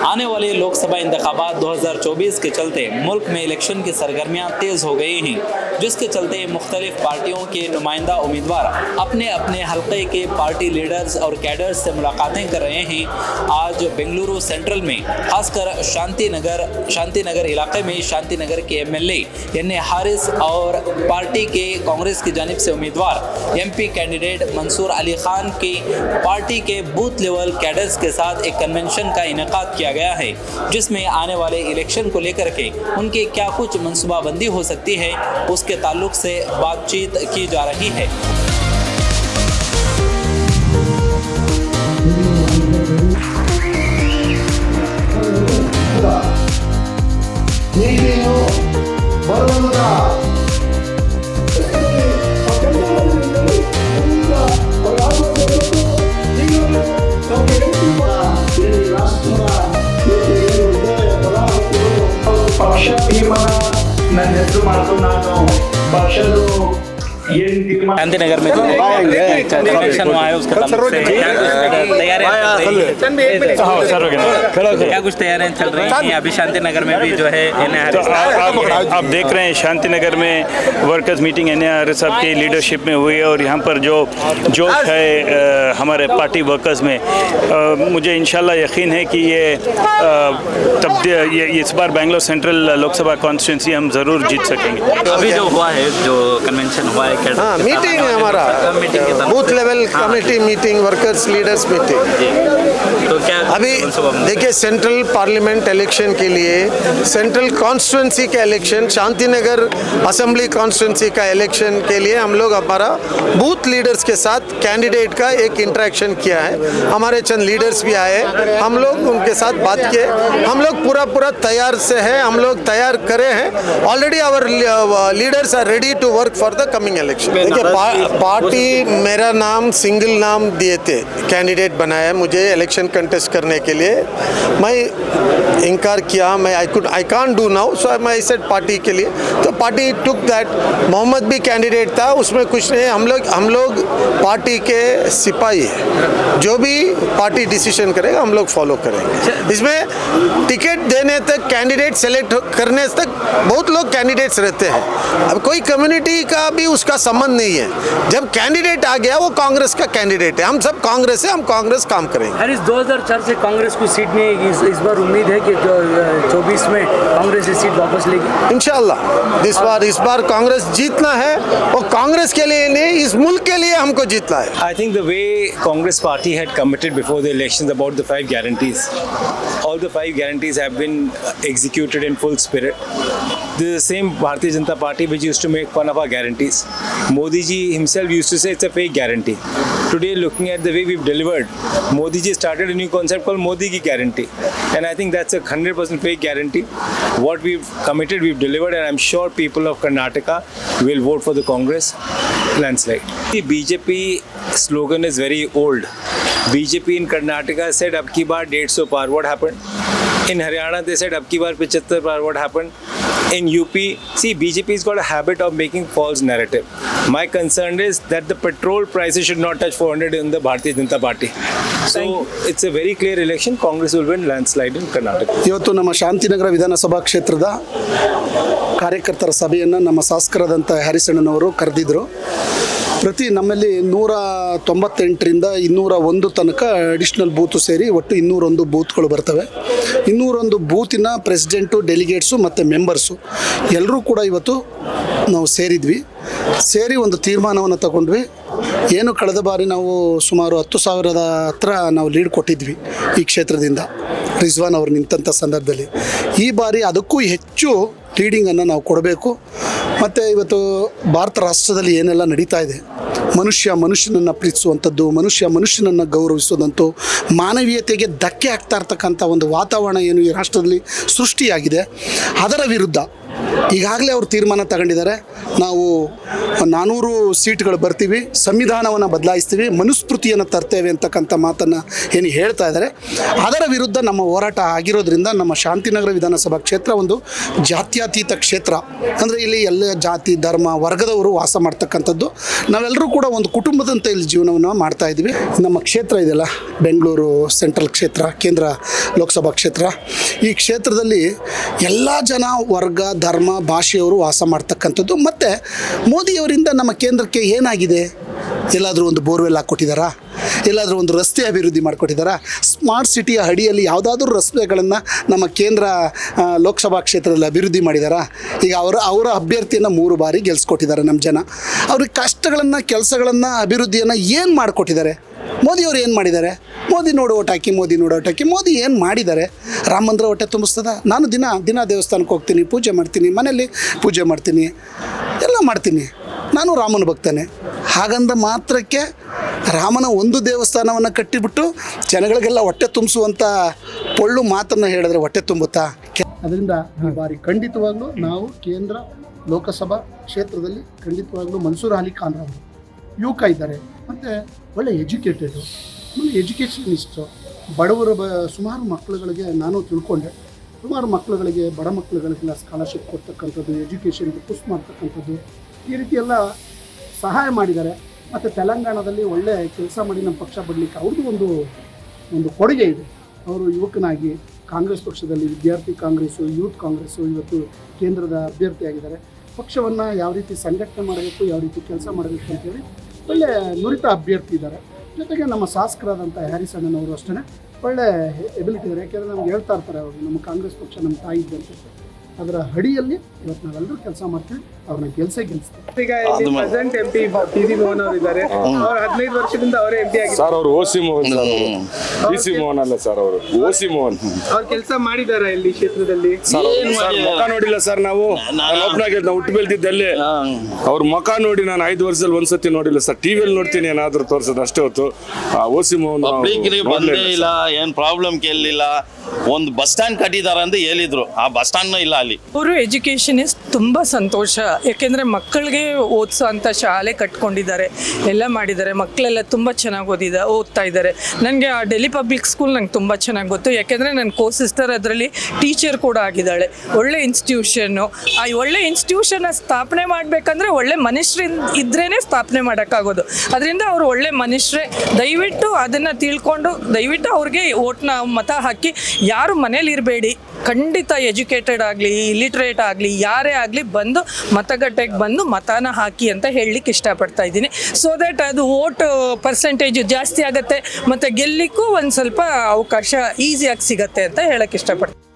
आने वाले लोकसभा इंतखाबात 2024 के चलते मुल्क में इलेक्शन की सरगर्मियां तेज़ हो गई हैं, जिसके चलते मुख्तलिफ पार्टियों के नुमाइंदा उम्मीदवार अपने अपने हल्के के पार्टी लीडर्स और कैडर्स से मुलाकातें कर रहे हैं। आज बेंगलुरु सेंट्रल में खासकर शांतिनगर इलाके में शांतिनगर के MLA यानी हारिस और पार्टी के कांग्रेस की जानिब से उम्मीदवार MP कैंडिडेट मंसूर अली खान की पार्टी के बूथ लेवल कैडर्स के साथ एक कन्वेंशन का इनेकाद किया गया है, जिसमें आने वाले इलेक्शन को लेकर के उनकी क्या कुछ मनसूबाबंदी हो सकती है उसके ताल्लुक से बातचीत की जा रही है। शांतिनगर में कन्वेंशन हुआ है, उसके ताल्लुक से क्या कुछ तैयारियां चल रही हैं? अभी शांतिनगर में भी जो है आप देख रहे हैं शांतिनगर में वर्कर्स मीटिंग NAR साहब की लीडरशिप में हुई है और यहाँ पर जो जोश है हमारे पार्टी वर्कर्स में, मुझे इंशाल्लाह यकीन है कि ये इस बार बेंगलोर सेंट्रल लोकसभा कॉन्स्टिट्यूंसी हम ज़रूर जीत सकेंगे। अभी जो हुआ है, जो कन्वेंशन हुआ है, हाँ मीटिंग है हमारा booth level committee meeting, workers leaders meeting. तो क्या अभी देखिए, सेंट्रल पार्लियामेंट इलेक्शन के लिए, सेंट्रल कॉन्स्टिट्यूंसी का इलेक्शन, शांतिनगर असेंबली कॉन्स्टिट्यूंसी का इलेक्शन के लिए हम लोग हमारा बूथ लीडर्स के साथ कैंडिडेट का एक इंटरेक्शन किया है। हमारे चंद लीडर्स भी आए, हम लोग उनके साथ बात किए। हम लोग पूरा तैयार से है, हम लोग तैयार करे हैं already. Our leaders are ready to work for the coming election. देखिए, पार्टी मेरा नाम सिंगल नाम दिए थे, कैंडिडेट बनाया मुझे इलेक्शन कंटेस्ट करने के लिए। मैं इनकार किया, मैं आई कांट डू नाउ, सो मैं सेड पार्टी के लिए, तो पार्टी टुक दैट। मोहम्मद भी कैंडिडेट था, उसमें कुछ नहीं। हम लोग पार्टी के सिपाही हैं, जो भी पार्टी डिसीजन करेगा हम लोग फॉलो करेंगे। इसमें टिकट देने तक, कैंडिडेट सेलेक्ट करने तक बहुत लोग कैंडिडेट्स रहते हैं। अब कोई कम्युनिटी का भी उसका संबंध नहीं है। जब कैंडिडेट आ गया, वो कांग्रेस का कैंडिडेट है। हम सब कांग्रेस है, हम कांग्रेस काम करेंगे। हरीश, 2004 से कांग्रेस को सीट नहीं है, इस बार उम्मीद है कि 24 में कांग्रेस ये सीट वापस लेगी इंशाल्लाह। इस बार कांग्रेस जीतना है, और कांग्रेस के लिए नहीं, इस मुल्क के लिए हमको जीतना है। I think the way Congress party had committed before the elections about the 5 guarantees, all the 5 guarantees have been executed in full spirit. This is the same Bharatiya Janata Party which used to make fun of our guarantees. Modi ji himself used to say it's a fake guarantee. Today, looking at the way we've delivered, Modi ji started a new concept called Modi ki guarantee, and I think that's a 100% fake guarantee. What we've committed, we've delivered, and I'm sure people of Karnataka will vote for the Congress landslide. The BJP slogan is very old. BJP in Karnataka said ab ki baar 150 par. What happened? In Haryana they said ab ki baar 75 par. What happened? In UP, see, BJP's got a habit of making false narrative. My concern is that the petrol prices should not touch 400 in the Bharatiya Janata Party. So it's a very clear election. Congress will win landslide in Karnataka. ಇವತ್ತು ನಮ್ಮ ಶಾಂತಿನಗರ ವಿಧಾನಸಭಾ ಕ್ಷೇತ್ರದ ಕಾರ್ಯಕರ್ತರ ಸಭೆಯನ್ನು ನಮ್ಮ ಶಾಸಕರಾದಂಥ ಹರಿಸಣ್ಣನವರು ಕರೆದಿದ್ದರು. ಪ್ರತಿ ನಮ್ಮಲ್ಲಿ 198ರಿಂದ 201 ತನಕ ಅಡಿಷ್ನಲ್ ಬೂತು ಸೇರಿ ಒಟ್ಟು 201 ಬೂತ್ಗಳು ಬರ್ತವೆ. 201 ಬೂತಿನ ಪ್ರೆಸಿಡೆಂಟು, ಡೆಲಿಗೇಟ್ಸು ಮತ್ತು ಮೆಂಬರ್ಸು ಎಲ್ಲರೂ ಕೂಡ ಇವತ್ತು ನಾವು ಸೇರಿ ಒಂದು ತೀರ್ಮಾನವನ್ನು ತಗೊಂಡ್ವಿ. ಏನು ಕಳೆದ ಬಾರಿ ನಾವು ಸುಮಾರು 10,000 ಹತ್ರ ನಾವು ಲೀಡ್ ಕೊಟ್ಟಿದ್ವಿ ಈ ಕ್ಷೇತ್ರದಿಂದ, ರಿಜ್ವಾನ್ ಅವರು ನಿಂತಂಥ ಸಂದರ್ಭದಲ್ಲಿ. ಈ ಬಾರಿ ಅದಕ್ಕೂ ಹೆಚ್ಚು ಲೀಡಿಂಗನ್ನು ನಾವು ಕೊಡಬೇಕು. ಮತ್ತು ಇವತ್ತು ಭಾರತ ರಾಷ್ಟ್ರದಲ್ಲಿ ಏನೆಲ್ಲ ನಡೀತಾ ಇದೆ, ಮನುಷ್ಯನನ್ನು ಪ್ರೀತಿಸುವಂಥದ್ದು, ಮನುಷ್ಯನನ್ನು ಗೌರವಿಸೋದಂತೂ, ಮಾನವೀಯತೆಗೆ ಧಕ್ಕೆ ಆಗ್ತಾ ಇರ್ತಕ್ಕಂಥ ಒಂದು ವಾತಾವರಣ ಏನು ಈ ರಾಷ್ಟ್ರದಲ್ಲಿ ಸೃಷ್ಟಿಯಾಗಿದೆ, ಅದರ ವಿರುದ್ಧ ಈಗಾಗಲೇ ಅವರು ತೀರ್ಮಾನ ತಗೊಂಡಿದ್ದಾರೆ. ನಾವು 400 ಸೀಟ್ಗಳು ಬರ್ತೀವಿ, ಸಂವಿಧಾನವನ್ನು ಬದಲಾಯಿಸ್ತೀವಿ, ಮನುಸ್ಮೃತಿಯನ್ನು ತರ್ತೇವೆ ಅಂತಕ್ಕಂಥ ಮಾತನ್ನು ಏನು ಹೇಳ್ತಾ ಇದ್ದಾರೆ. ಅದರ ವಿರುದ್ಧ ನಮ್ಮ ಹೋರಾಟ ಆಗಿರೋದ್ರಿಂದ ನಮ್ಮ ಶಾಂತಿನಗರ ವಿಧಾನಸಭಾ ಕ್ಷೇತ್ರ ಒಂದು ಜಾತ್ಯತೀತ ಕ್ಷೇತ್ರ. ಅಂದರೆ ಇಲ್ಲಿ ಎಲ್ಲ ಜಾತಿ ಧರ್ಮ ವರ್ಗದವರು ವಾಸ ಮಾಡ್ತಕ್ಕಂಥದ್ದು. ನಾವೆಲ್ಲರೂ ಕೂಡ ಒಂದು ಕುಟುಂಬದಂತೆ ಇಲ್ಲಿ ಜೀವನವನ್ನು ಮಾಡ್ತಾ ಇದ್ದೀವಿ. ನಮ್ಮ ಕ್ಷೇತ್ರ ಇದೆಯಲ್ಲ, ಬೆಂಗಳೂರು ಸೆಂಟ್ರಲ್ ಕ್ಷೇತ್ರ, ಕೇಂದ್ರ ಲೋಕಸಭಾ ಕ್ಷೇತ್ರ, ಈ ಕ್ಷೇತ್ರದಲ್ಲಿ ಎಲ್ಲ ಜನ ವರ್ಗ ಧರ್ಮ ಭಾಷೆಯವರು ವಾಸ ಮಾಡ್ತಕ್ಕಂಥದ್ದು. ಮತ್ತು ಮೋದಿಯವರಿಂದ ನಮ್ಮ ಕೇಂದ್ರಕ್ಕೆ ಏನಾಗಿದೆ? ಎಲ್ಲಾದರೂ ಒಂದು ಬೋರ್ವೆಲ್ ಹಾಕ್ಕೊಟ್ಟಿದ್ದಾರಾ? ಎಲ್ಲಾದರೂ ಒಂದು ರಸ್ತೆ ಅಭಿವೃದ್ಧಿ ಮಾಡಿಕೊಟ್ಟಿದ್ದಾರಾ? ಸ್ಮಾರ್ಟ್ ಸಿಟಿಯ ಅಡಿಯಲ್ಲಿ ಯಾವುದಾದ್ರೂ ರಸ್ತೆಗಳನ್ನು ನಮ್ಮ ಕೇಂದ್ರ ಲೋಕಸಭಾ ಕ್ಷೇತ್ರದಲ್ಲಿ ಅಭಿವೃದ್ಧಿ ಮಾಡಿದ್ದಾರಾ? ಈಗ ಅವರ ಅಭ್ಯರ್ಥಿಯನ್ನು 3 ಬಾರಿ ಗೆಲ್ಸ್ಕೊಟ್ಟಿದ್ದಾರೆ ನಮ್ಮ ಜನ. ಅವ್ರಿಗೆ ಕಷ್ಟಗಳನ್ನು ಕೆಲಸಗಳನ್ನು ಅಭಿವೃದ್ಧಿಯನ್ನು ಏನು ಮಾಡಿಕೊಟ್ಟಿದ್ದಾರೆ? ಮೋದಿಯವರು ಏನು ಮಾಡಿದ್ದಾರೆ? ಮೋದಿ ನೋಡು ಓಟ್ ಹಾಕಿ, ಮೋದಿ ನೋಡು ಓಟ್ ಹಾಕಿ. ಮೋದಿ ಏನು ಮಾಡಿದ್ದಾರೆ? ರಾಮ ಮಂದಿರ ಹೊಟ್ಟೆ ತುಂಬಿಸ್ತದ? ನಾನು ದಿನ ದೇವಸ್ಥಾನಕ್ಕೆ ಹೋಗ್ತೀನಿ, ಪೂಜೆ ಮಾಡ್ತೀನಿ, ಮನೇಲಿ ಪೂಜೆ ಮಾಡ್ತೀನಿ, ಎಲ್ಲ ಮಾಡ್ತೀನಿ. ನಾನು ರಾಮನ ಭಕ್ತನೇ. ಹಾಗಂದ ಮಾತ್ರಕ್ಕೆ ರಾಮನ ಒಂದು ದೇವಸ್ಥಾನವನ್ನು ಕಟ್ಟಿಬಿಟ್ಟು ಜನಗಳಿಗೆಲ್ಲ ಹೊಟ್ಟೆ ತುಂಬಿಸುವಂಥ ಪೊಳ್ಳು ಮಾತನ್ನು ಹೇಳಿದ್ರೆ ಹೊಟ್ಟೆ ತುಂಬುತ್ತಾ? ಅದರಿಂದ ಈ ಬಾರಿ ಖಂಡಿತವಾಗ್ಲೂ ನಾವು ಕೇಂದ್ರ ಲೋಕಸಭಾ ಕ್ಷೇತ್ರದಲ್ಲಿ ಖಂಡಿತವಾಗ್ಲೂ ಮನ್ಸೂರ್ ಅಲಿ ಖಾನ್ ಅವರು ಯುವಕ ಇದ್ದಾರೆ, ಮತ್ತು ಒಳ್ಳೆ ಎಜುಕೇಟೆಡು, ಆಮೇಲೆ ಎಜುಕೇಷನಿಸ್ಟು. ಬಡವರ ಸುಮಾರು ಮಕ್ಕಳುಗಳಿಗೆ ನಾನು ತಿಳ್ಕೊಂಡೆ, ಸುಮಾರು ಮಕ್ಕಳುಗಳಿಗೆ, ಬಡ ಮಕ್ಕಳುಗಳಿಗೆಲ್ಲ ಸ್ಕಾಲರ್ಶಿಪ್ ಕೊಡ್ತಕ್ಕಂಥದ್ದು, ಎಜುಕೇಷನ್ಗೆ ಪುಷ್ ಮಾಡ್ತಕ್ಕಂಥದ್ದು, ಈ ರೀತಿ ಎಲ್ಲ ಸಹಾಯ ಮಾಡಿದ್ದಾರೆ. ಮತ್ತು ತೆಲಂಗಾಣದಲ್ಲಿ ಒಳ್ಳೆ ಕೆಲಸ ಮಾಡಿ ನಮ್ಮ ಪಕ್ಷ ಬರಲಿಕ್ಕೆ ಅವ್ರದ್ದು ಒಂದು ಕೊಡುಗೆ ಇದೆ. ಅವರು ಯುವಕನಾಗಿ ಕಾಂಗ್ರೆಸ್ ಪಕ್ಷದಲ್ಲಿ ವಿದ್ಯಾರ್ಥಿ ಕಾಂಗ್ರೆಸ್ಸು, ಯೂತ್ ಕಾಂಗ್ರೆಸ್ಸು ಇವತ್ತು ಕೇಂದ್ರದ ಅಭ್ಯರ್ಥಿಯಾಗಿದ್ದಾರೆ. ಪಕ್ಷವನ್ನು ಯಾವ ರೀತಿ ಸಂಘಟನೆ ಮಾಡಬೇಕು, ಯಾವ ರೀತಿ ಕೆಲಸ ಮಾಡಬೇಕು ಅಂತೇಳಿ ಒಳ್ಳೆ ನುರಿತ ಅಭ್ಯರ್ಥಿ ಇದ್ದಾರೆ. ಜೊತೆಗೆ ನಮ್ಮ ಶಾಸಕರಾದಂಥ ಹ್ಯಾರಿಸ್ ಅಣ್ಣನವರು ಅಷ್ಟೇ ಒಳ್ಳೆ ಎಬಿಲಿಟಿ ಇದೆ. ಯಾಕೆಂದರೆ ನಮ್ಗೆ ಹೇಳ್ತಾ ಇರ್ತಾರೆ ಅವರು, ನಮ್ಮ ಕಾಂಗ್ರೆಸ್ ಪಕ್ಷ ನಮ್ಮ ತಾಯಿ ಇದ್ದಂತೆ. ಅದರ ಅಡಿಯಲ್ಲಿ ಇವತ್ತು ನಾವೆಲ್ಲರೂ ಕೆಲಸ ಮಾಡ್ತೀವಿ, ಅವ್ರನ್ನ ಗೆಲ್ಸ್ತೀವಿ. ಈಗ ಪ್ರೆಸೆಂಟ್ MP PV ಮೋಹನ್ ಅವರು ಇದ್ದಾರೆ. ಅವ್ರು 15 ವರ್ಷದಿಂದ ಅವರೇ MP ಆಗಿದ್ದಾರೆ ಸರ್. ಅವರು OC Mohan sir, DC Mohan ಅಲ್ಲ ಸರ್, ಅವರು OC ಮೋಹನ್. ಅವ್ರು ಕೆಲಸ ಮಾಡಿದ್ದಾರೆ ಇಲ್ಲಿ ಕ್ಷೇತ್ರದಲ್ಲಿ. ಮುಖ ನೋಡಿಲ್ಲ ಸರ್, ನಾವು ಹುಟ್ಟು ಬೆಳೆದಿದ್ದಲ್ಲಿ ಅವ್ರ ಮುಖ ನೋಡಿ ನಾನು 5 ವರ್ಷದಲ್ಲಿ ಒಂದ್ಸತಿ ನೋಡಿಲ್ಲ ಸರ್. ಟಿವಿಯಲ್ಲಿ ನೋಡ್ತೀನಿ ಏನಾದ್ರು ತೋರ್ಸೋದು ಅಷ್ಟೇ ಹೊತ್ತು. OC ಮೋಹನ್ ಬಂದೇ ಇಲ್ಲ, ಏನ್ ಪ್ರಾಬ್ಲಮ್ ಕೇಳಲಿಲ್ಲ. ಒಂದು ಬಸ್ ಸ್ಟ್ಯಾಂಡ್ ಕಟ್ಟಿದಾರ ಅಂತ ಹೇಳಿದ್ರು, ಆ ಬಸ್ ಸ್ಟ್ಯಾಂಡ್ ಇಲ್ಲ ಅಲ್ಲಿ. ಅವರು ಎಜುಕೇಷನಿಸ್ಟ್, ತುಂಬ ಸಂತೋಷ. ಯಾಕೆಂದರೆ ಮಕ್ಕಳಿಗೆ ಓದಿಸೋ ಅಂಥ ಶಾಲೆ ಕಟ್ಕೊಂಡಿದ್ದಾರೆ, ಎಲ್ಲ ಮಾಡಿದ್ದಾರೆ. ಮಕ್ಕಳೆಲ್ಲ ತುಂಬ ಚೆನ್ನಾಗಿ ಓದ್ತಾ ಇದ್ದಾರೆ. ನನಗೆ ಆ ಡೆಲ್ಲಿ ಪಬ್ಲಿಕ್ ಸ್ಕೂಲ್ ನಂಗೆ ತುಂಬ ಚೆನ್ನಾಗಿ ಗೊತ್ತು. ಯಾಕೆಂದರೆ ನನ್ನ ಸಿಸ್ಟರ್ ಅದರಲ್ಲಿ ಟೀಚರ್ ಕೂಡ ಆಗಿದ್ದಾಳೆ. ಒಳ್ಳೆ ಇನ್ಸ್ಟಿಟ್ಯೂಷನ್ನು. ಆ ಒಳ್ಳೆ ಇನ್ಸ್ಟಿಟ್ಯೂಷನ್ನ ಸ್ಥಾಪನೆ ಮಾಡಬೇಕಂದ್ರೆ ಒಳ್ಳೆ ಮನುಷ್ಯರಿಂದ ಇದ್ರೇ ಸ್ಥಾಪನೆ ಮಾಡೋಕ್ಕಾಗೋದು. ಅದರಿಂದ ಅವರು ಒಳ್ಳೆ ಮನುಷ್ಯರೇ. ದಯವಿಟ್ಟು ಅದನ್ನು ತಿಳ್ಕೊಂಡು ದಯವಿಟ್ಟು ಅವ್ರಿಗೆ ಮತ ಹಾಕಿ. ಯಾರು ಮನೇಲಿ ಇರಬೇಡಿ, ಖಂಡಿತ ಎಜುಕೇಟೆಡ್ ಆಗಲಿ ಇಲಿಟ್ರೇಟ್ ಆಗಲಿ ಯಾರೇ ಆಗಲಿ ಬಂದು ಮತಗಟ್ಟೆಗೆ ಬಂದು ಮತನ ಹಾಕಿ ಅಂತ ಹೇಳಲಿಕ್ಕೆ ಇಷ್ಟಪಡ್ತಾ ಇದ್ದೀನಿ. ಸೊ ದ್ಯಾಟ್ ಅದು ವೋಟ್ ಪರ್ಸೆಂಟೇಜು ಜಾಸ್ತಿ ಆಗುತ್ತೆ ಮತ್ತು ಗೆಲ್ಲಲಿಕ್ಕೂ ಒಂದು ಸ್ವಲ್ಪ ಅವಕಾಶ ಈಸಿಯಾಗಿ ಸಿಗತ್ತೆ ಅಂತ ಹೇಳಕ್ಕೆ ಇಷ್ಟಪಡ್ತೀನಿ.